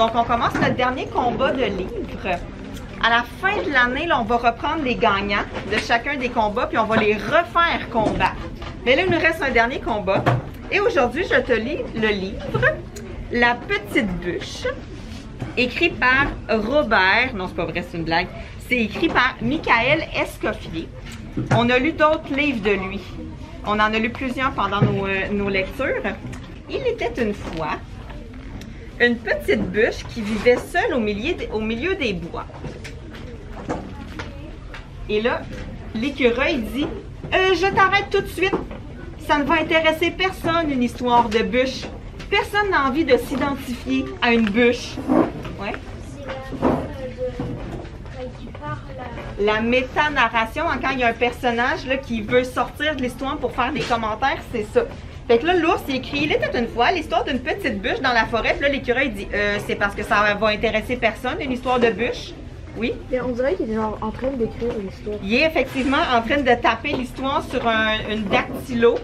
Donc, on commence notre dernier combat de livre. À la fin de l'année, on va reprendre les gagnants de chacun des combats, puis on va les refaire combattre. Mais là, il nous reste un dernier combat. Et aujourd'hui, je te lis le livre « La petite bûche », écrit par Robert. Non, c'est pas vrai, c'est une blague. C'est écrit par Michael Escoffier. On a lu d'autres livres de lui. On en a lu plusieurs pendant nos lectures. Il était une fois une petite bûche qui vivait seule au milieu des bois. Et là, l'écureuil dit « Je t'arrête tout de suite. Ça ne va intéresser personne, une histoire de bûche. Personne n'a envie de s'identifier à une bûche. » Ouais. La méta-narration, quand il y a un personnage là, qui veut sortir de l'histoire pour faire des commentaires, c'est ça. Fait que là, l'ours, il écrit « Il était une fois l'histoire d'une petite bûche dans la forêt. » Puis là, l'écureuil dit « C'est parce que ça va intéresser personne, une histoire de bûche. » Oui. Mais on dirait qu'il est genre en train d'écrire l'histoire. Il est effectivement en train de taper l'histoire sur une dactylo.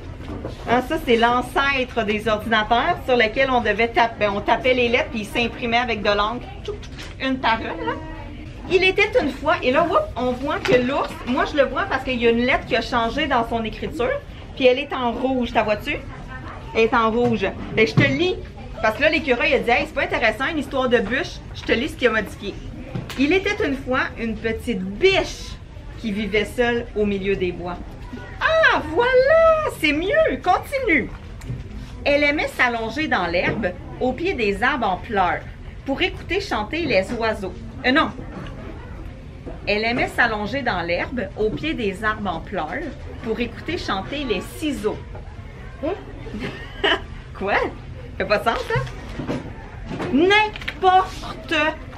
Hein, ça, c'est l'ancêtre des ordinateurs sur lesquels on devait taper. On tapait les lettres puis ils s'imprimaient avec de l'encre. Une parole. Il était une fois, et là, whoop, on voit que l'ours, moi je le vois parce qu'il y a une lettre qui a changé dans son écriture, puis elle est en rouge, ta vois-tu? Elle est en rouge. Ben, je te lis, parce que là, l'écureuil a dit « Hey, c'est pas intéressant, une histoire de bûche. » Je te lis ce qu'il a modifié. Il était une fois une petite biche qui vivait seule au milieu des bois. Ah, voilà! C'est mieux! Continue! Elle aimait s'allonger dans l'herbe, au pied des arbres en pleurs, pour écouter chanter les oiseaux. Non! Elle aimait s'allonger dans l'herbe, au pied des arbres en pleurs, pour écouter chanter les ciseaux. Quoi? Ça fait pas de sens, ça? N'importe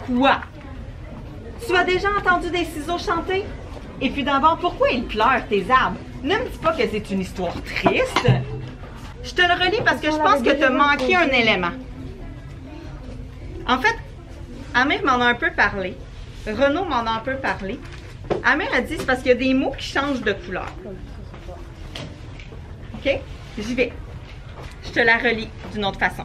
quoi! Tu as déjà entendu des ciseaux chanter? Et puis d'abord, pourquoi ils pleurent, tes arbres? Ne me dis pas que c'est une histoire triste. Je te le relis parce que je pense que tu as manqué un élément. En fait, Amir m'en a un peu parlé. Renaud m'en a un peu parlé. Amir a dit c'est parce qu'il y a des mots qui changent de couleur. OK? J'y vais. Je te la relis d'une autre façon.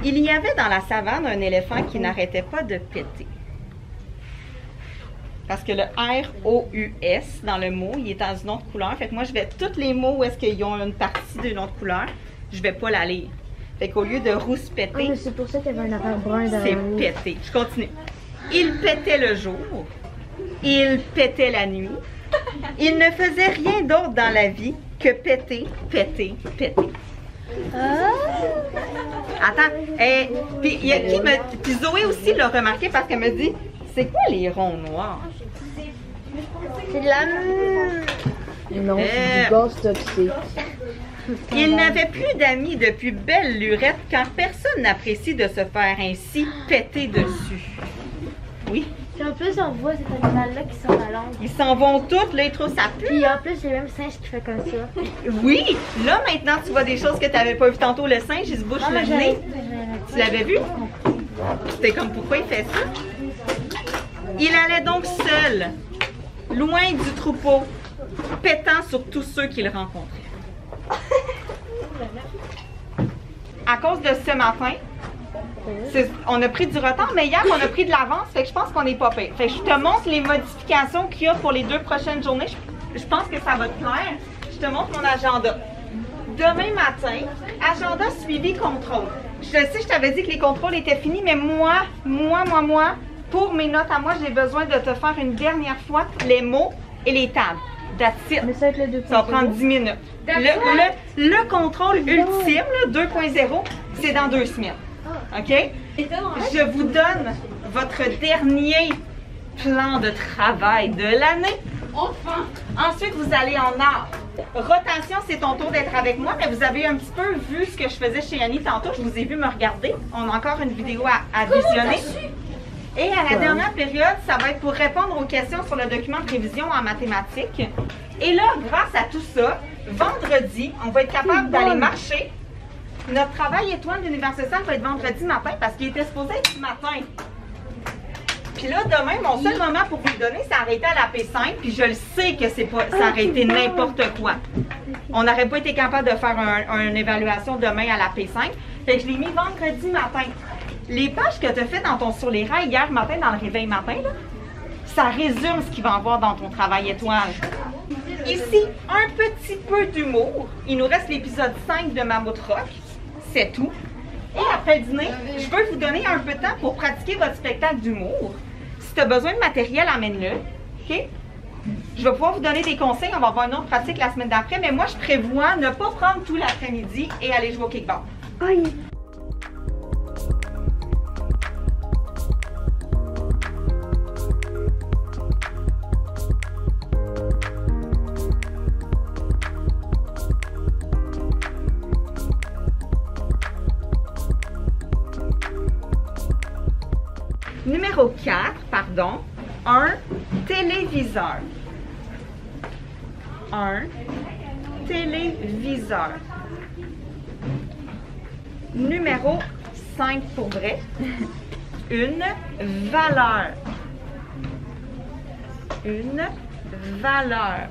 Il y avait dans la savane un éléphant qui n'arrêtait pas de péter. Parce que le R-O-U-S dans le mot, il est dans une autre couleur. Fait que moi, je vais tous les mots où est-ce qu'ils ont une partie d'une autre couleur, je vais pas la lire. Fait qu'au lieu de rouspéter, mais c'est pour ça qu'il y avait une affaire brun derrière c'est péter. Je continue. Il pétait le jour. Il pétait la nuit. Il ne faisait rien d'autre dans la vie que péter, péter, péter. Attends. Puis il y a qui me... Puis Zoé aussi l'a remarqué parce qu'elle me dit c'est quoi les ronds noirs? C'est de la... Non, c'est du gaz toxique. Il n'avait plus d'amis depuis belle lurette car personne n'apprécie de se faire ainsi péter dessus. Oui. Puis en plus, on voit cet animal-là qui sort la langue. Ils s'en vont tous, là, ils trouvent ça pue. Puis en plus, il y a même singe qui fait comme ça. Oui! Là, maintenant, tu vois des choses que tu n'avais pas vu tantôt. Le singe, il se bouche le nez. Tu l'avais vu? C'était comme, pourquoi il fait ça? Il allait donc seul, loin du troupeau, pétant sur tous ceux qu'il rencontrait. À cause de ce matin, on a pris du retard, mais hier, on a pris de l'avance, fait que je pense qu'on est pas pire. Fait que je te montre les modifications qu'il y a pour les 2 prochaines journées. Je pense que ça va te plaire. Je te montre mon agenda. Demain matin, agenda suivi contrôle. Je sais, je t'avais dit que les contrôles étaient finis, mais moi, pour mes notes à moi, j'ai besoin de te faire une dernière fois les mots et les tables. That's it. Mais ça va être le 2.0. Ça va prendre 10 minutes. Le contrôle ultime, 2.0, c'est dans 2 semaines. OK? Je vous donne votre dernier plan de travail de l'année. Enfin! Ensuite, vous allez en art. Rotation, c'est ton tour d'être avec moi, mais vous avez un petit peu vu ce que je faisais chez Annie tantôt. Je vous ai vu me regarder. On a encore une vidéo à visionner. Et à la dernière période, ça va être pour répondre aux questions sur le document de prévision en mathématiques. Et là, grâce à tout ça, vendredi, on va être capable d'aller marcher. Notre travail étoile d'Univers Social va être vendredi matin parce qu'il était supposé être ce matin. Puis là, demain, mon seul moment pour vous le donner, c'est arrêter à la P5. Puis je le sais que c'est pas, ça aurait été n'importe quoi. On n'aurait pas été capable de faire une évaluation demain à la P5. Fait que je l'ai mis vendredi matin. Les pages que tu as faites dans ton Sur les rails hier matin, dans le réveil matin, là, ça résume ce qu'il va y avoir dans ton travail étoile. Ici, un petit peu d'humour. Il nous reste l'épisode 5 de Mammouth Rock. C'est tout. Et après le dîner, je veux vous donner un peu de temps pour pratiquer votre spectacle d'humour. Si tu as besoin de matériel, amène-le. OK? Je vais pouvoir vous donner des conseils. On va avoir une autre pratique la semaine d'après. Mais moi, je prévois ne pas prendre tout l'après-midi et aller jouer au kickball. Aïe! Numéro 4, pardon, un téléviseur. Un téléviseur. Numéro 5 pour vrai, une valeur. Une valeur.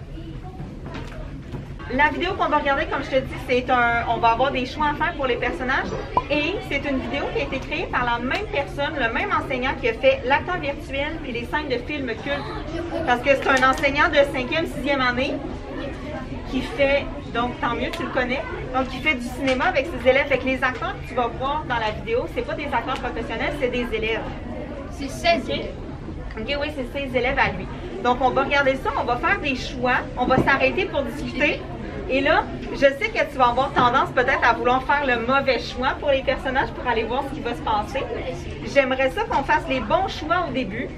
La vidéo qu'on va regarder, comme je te dis, on va avoir des choix à faire pour les personnages et c'est une vidéo qui a été créée par la même personne, le même enseignant qui a fait l'acteur virtuel et les scènes de films cultes. Parce que c'est un enseignant de 5e, 6e année qui fait, donc tant mieux, tu le connais, donc qui fait du cinéma avec ses élèves. Fait que les acteurs que tu vas voir dans la vidéo, c'est pas des acteurs professionnels, c'est des élèves. C'est 16 élèves. OK, oui, c'est ses élèves à lui. Donc, on va regarder ça, on va faire des choix, on va s'arrêter pour discuter. Et là, je sais que tu vas avoir tendance peut-être à vouloir faire le mauvais choix pour les personnages pour aller voir ce qui va se passer. J'aimerais ça qu'on fasse les bons choix au début.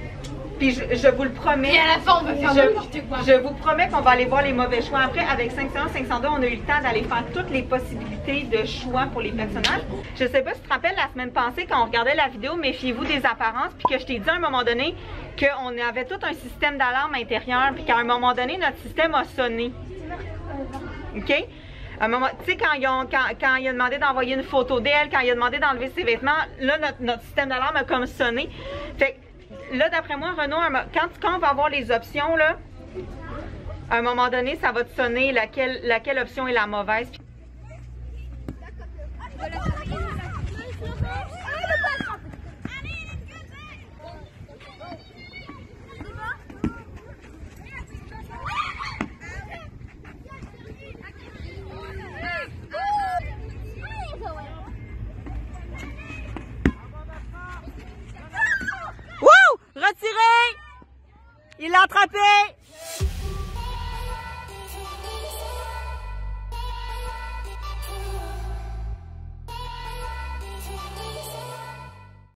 Puis je vous le promets. Et à la fin, on va faire n'importe quoi. Je vous promets qu'on va aller voir les mauvais choix après. Avec 501, 502, on a eu le temps d'aller faire toutes les possibilités de choix pour les personnages. Je sais pas si tu te rappelles la semaine passée quand on regardait la vidéo Méfiez-vous des apparences, puis que je t'ai dit à un moment donné qu'on avait tout un système d'alarme intérieur, puis qu'à un moment donné, notre système a sonné. OK? À un moment, tu sais, quand il a demandé d'envoyer une photo d'elle, quand il a demandé d'enlever ses vêtements, là, notre système d'alarme a comme sonné. Fait que là, d'après moi, Renaud, quand on va avoir les options, là, à un moment donné, ça va te sonner laquelle option est la mauvaise. Retiré! Il l'a attrapé!